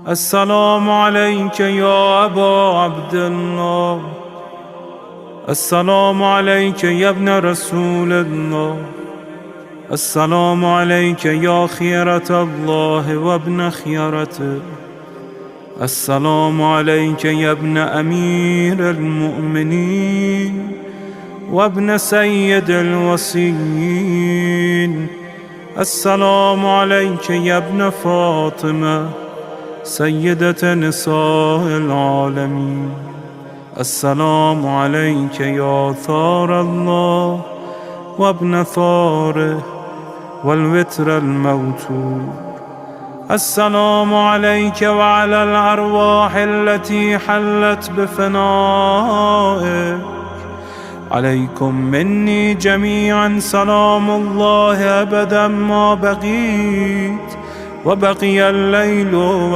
السلام عليك يا أبا عبد الله. السلام عليك يا ابن رسول الله. السلام عليك يا خيرة الله وابن خيرته. السلام عليك يا ابن أمير المؤمنين وابن سيد الوصيين. السلام عليك يا ابن فاطمة سيدة نساء العالمين. السلام عليك يا ثار الله وابن ثاره والوتر الموتور. السلام عليك وعلى الأرواح التي حلت بفنائك. عليكم مني جميعا سلام الله أبدا ما بقيت وبقي الليل